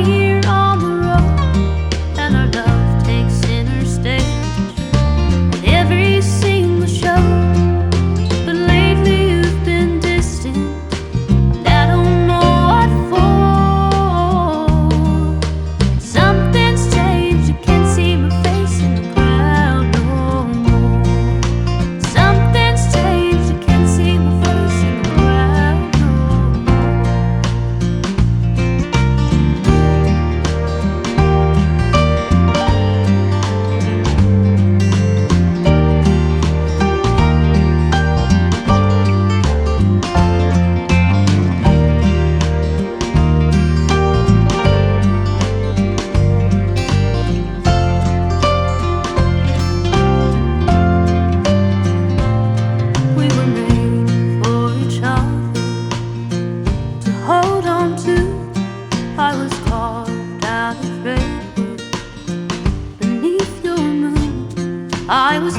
here on the road, and our love takes center stage at every single show. But lately you've been distant, and I don't know what for. Something's changed, you can't see my face in the crowd no more. Something's changed, you can't see my face in the crowd no more. We were made for each other to hold on to. I was carved out of redwood beneath your moon. I was